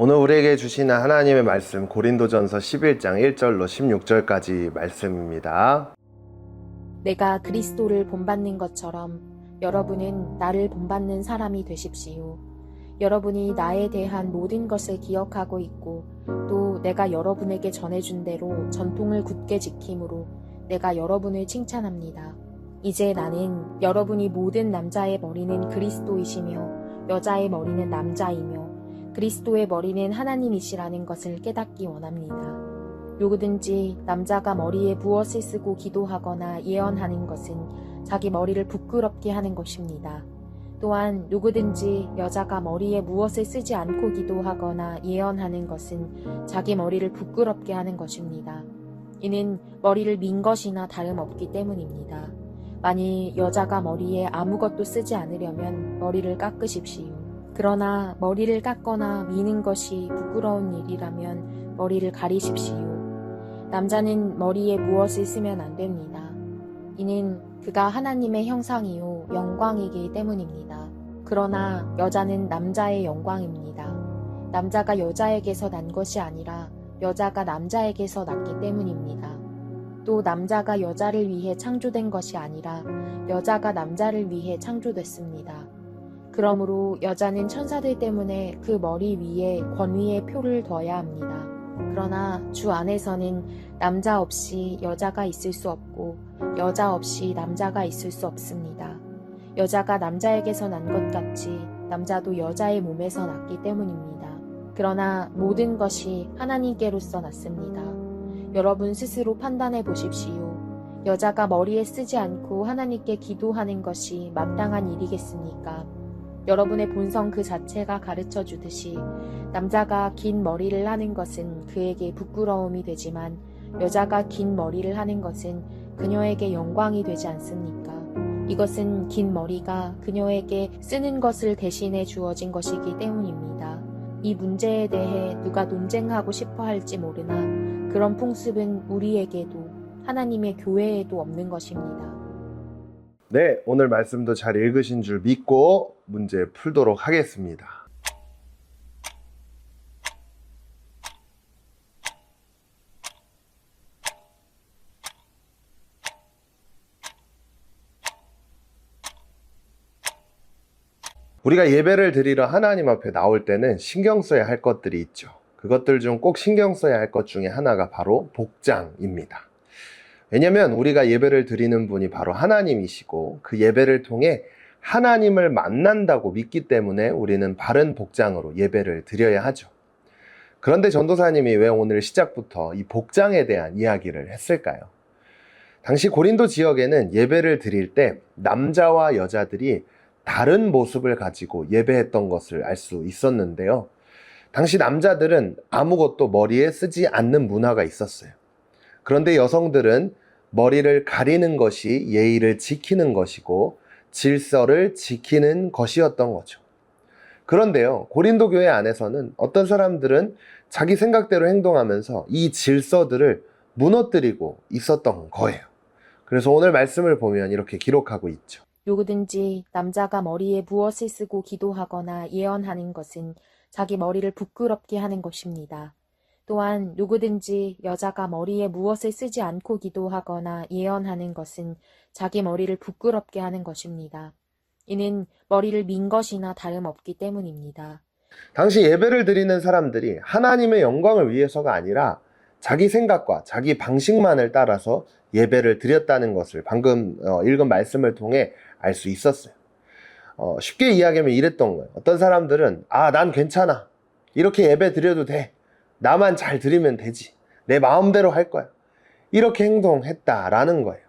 오늘 우리에게 주시는 하나님의 말씀 고린도전서 11장 1절로 16절까지 말씀입니다. 내가 그리스도를 본받는 것처럼 여러분은 나를 본받는 사람이 되십시오. 여러분이 나에 대한 모든 것을 기억하고 있고 또 내가 여러분에게 전해준 대로 전통을 굳게 지킴으로 내가 여러분을 칭찬합니다. 이제 나는 여러분이 모든 남자의 머리는 그리스도이시며 여자의 머리는 남자이며 그리스도의 머리는 하나님이시라는 것을 깨닫기 원합니다. 누구든지 남자가 머리에 무엇을 쓰고 기도하거나 예언하는 것은 자기 머리를 부끄럽게 하는 것입니다. 또한 누구든지 여자가 머리에 무엇을 쓰지 않고 기도하거나 예언하는 것은 자기 머리를 부끄럽게 하는 것입니다. 이는 머리를 민 것이나 다름없기 때문입니다. 만일 여자가 머리에 아무것도 쓰지 않으려면 머리를 깎으십시오. 그러나 머리를 깎거나 미는 것이 부끄러운 일이라면 머리를 가리십시오. 남자는 머리에 무엇을 쓰면 안 됩니다. 이는 그가 하나님의 형상이요 영광이기 때문입니다. 그러나 여자는 남자의 영광입니다. 남자가 여자에게서 난 것이 아니라 여자가 남자에게서 났기 때문입니다. 또 남자가 여자를 위해 창조된 것이 아니라 여자가 남자를 위해 창조됐습니다. 그러므로 여자는 천사들 때문에 그 머리 위에 권위의 표를 둬야 합니다. 그러나 주 안에서는 남자 없이 여자가 있을 수 없고 여자 없이 남자가 있을 수 없습니다. 여자가 남자에게서 난 것 같이 남자도 여자의 몸에서 났기 때문입니다. 그러나 모든 것이 하나님께로서 났습니다. 여러분 스스로 판단해 보십시오. 여자가 머리에 쓰지 않고 하나님께 기도하는 것이 마땅한 일이겠습니까? 여러분의 본성 그 자체가 가르쳐 주듯이 남자가 긴 머리를 하는 것은 그에게 부끄러움이 되지만 여자가 긴 머리를 하는 것은 그녀에게 영광이 되지 않습니까? 이것은 긴 머리가 그녀에게 쓰는 것을 대신해 주어진 것이기 때문입니다. 이 문제에 대해 누가 논쟁하고 싶어 할지 모르나 그런 풍습은 우리에게도 하나님의 교회에도 없는 것입니다. 네, 오늘 말씀도 잘 읽으신 줄 믿고 문제 풀도록 하겠습니다. 우리가 예배를 드리러 하나님 앞에 나올 때는 신경 써야 할 것들이 있죠. 그것들 중 꼭 신경 써야 할 것 중에 하나가 바로 복장입니다. 왜냐면 우리가 예배를 드리는 분이 바로 하나님이시고 그 예배를 통해 하나님을 만난다고 믿기 때문에 우리는 바른 복장으로 예배를 드려야 하죠. 그런데 전도사님이 왜 오늘 시작부터 이 복장에 대한 이야기를 했을까요? 당시 고린도 지역에는 예배를 드릴 때 남자와 여자들이 다른 모습을 가지고 예배했던 것을 알 수 있었는데요. 당시 남자들은 아무것도 머리에 쓰지 않는 문화가 있었어요. 그런데 여성들은 머리를 가리는 것이 예의를 지키는 것이고 질서를 지키는 것이었던 거죠. 그런데요, 고린도 교회 안에서는 어떤 사람들은 자기 생각대로 행동하면서 이 질서들을 무너뜨리고 있었던 거예요. 그래서 오늘 말씀을 보면 이렇게 기록하고 있죠. 누구든지 남자가 머리에 무엇을 쓰고 기도하거나 예언하는 것은 자기 머리를 부끄럽게 하는 것입니다. 또한 누구든지 여자가 머리에 무엇을 쓰지 않고 기도하거나 예언하는 것은 자기 머리를 부끄럽게 하는 것입니다. 이는 머리를 민 것이나 다름없기 때문입니다. 당시 예배를 드리는 사람들이 하나님의 영광을 위해서가 아니라 자기 생각과 자기 방식만을 따라서 예배를 드렸다는 것을 방금 읽은 말씀을 통해 알 수 있었어요. 쉽게 이야기하면 이랬던 거예요. 어떤 사람들은 난 괜찮아. 이렇게 예배 드려도 돼. 나만 잘 드리면 되지. 내 마음대로 할 거야. 이렇게 행동했다라는 거예요.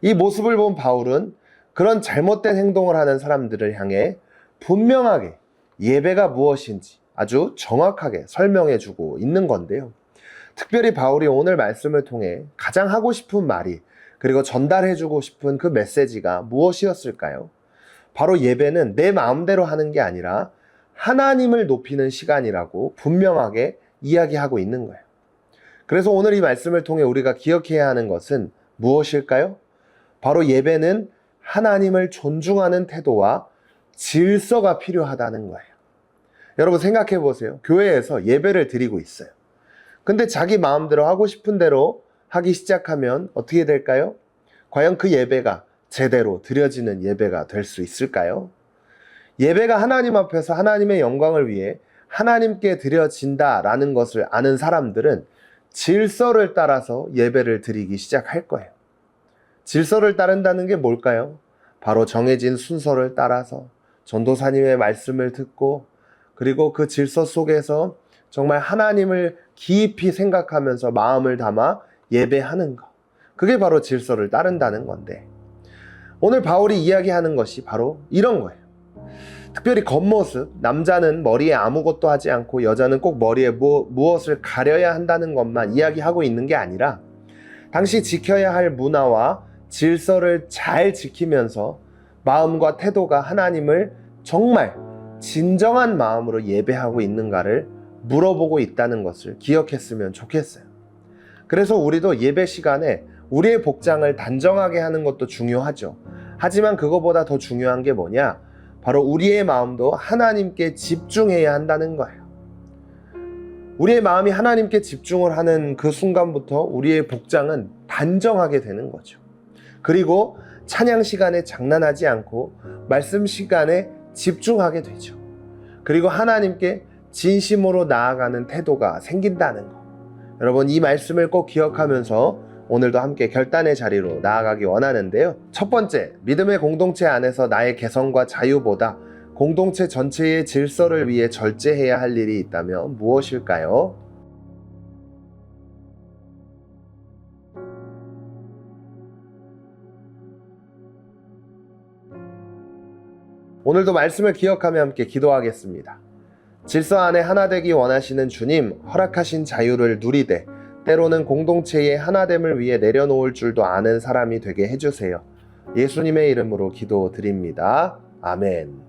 이 모습을 본 바울은 그런 잘못된 행동을 하는 사람들을 향해 분명하게 예배가 무엇인지 아주 정확하게 설명해 주고 있는 건데요. 특별히 바울이 오늘 말씀을 통해 가장 하고 싶은 말이 그리고 전달해 주고 싶은 그 메시지가 무엇이었을까요? 바로 예배는 내 마음대로 하는 게 아니라 하나님을 높이는 시간이라고 분명하게 이야기하고 있는 거예요. 그래서 오늘 이 말씀을 통해 우리가 기억해야 하는 것은 무엇일까요? 바로 예배는 하나님을 존중하는 태도와 질서가 필요하다는 거예요. 여러분 생각해 보세요. 교회에서 예배를 드리고 있어요. 근데 자기 마음대로 하고 싶은 대로 하기 시작하면 어떻게 될까요? 과연 그 예배가 제대로 드려지는 예배가 될 수 있을까요? 예배가 하나님 앞에서 하나님의 영광을 위해 하나님께 드려진다라는 것을 아는 사람들은 질서를 따라서 예배를 드리기 시작할 거예요. 질서를 따른다는 게 뭘까요? 바로 정해진 순서를 따라서 전도사님의 말씀을 듣고 그리고 그 질서 속에서 정말 하나님을 깊이 생각하면서 마음을 담아 예배하는 것. 그게 바로 질서를 따른다는 건데 오늘 바울이 이야기하는 것이 바로 이런 거예요. 특별히 겉모습, 남자는 머리에 아무것도 하지 않고 여자는 꼭 머리에 무엇을 가려야 한다는 것만 이야기하고 있는 게 아니라 당시 지켜야 할 문화와 질서를 잘 지키면서 마음과 태도가 하나님을 정말 진정한 마음으로 예배하고 있는가를 물어보고 있다는 것을 기억했으면 좋겠어요. 그래서 우리도 예배 시간에 우리의 복장을 단정하게 하는 것도 중요하죠. 하지만 그거보다 더 중요한 게 뭐냐? 바로 우리의 마음도 하나님께 집중해야 한다는 거예요. 우리의 마음이 하나님께 집중을 하는 그 순간부터 우리의 복장은 단정하게 되는 거죠. 그리고 찬양 시간에 장난하지 않고 말씀 시간에 집중하게 되죠. 그리고 하나님께 진심으로 나아가는 태도가 생긴다는 거. 여러분 이 말씀을 꼭 기억하면서 오늘도 함께 결단의 자리로 나아가기 원하는데요. 첫 번째, 믿음의 공동체 안에서 나의 개성과 자유보다 공동체 전체의 질서를 위해 절제해야 할 일이 있다면 무엇일까요? 오늘도 말씀을 기억하며 함께 기도하겠습니다. 질서 안에 하나 되기 원하시는 주님, 허락하신 자유를 누리되 때로는 공동체의 하나됨을 위해 내려놓을 줄도 아는 사람이 되게 해주세요. 예수님의 이름으로 기도드립니다. 아멘.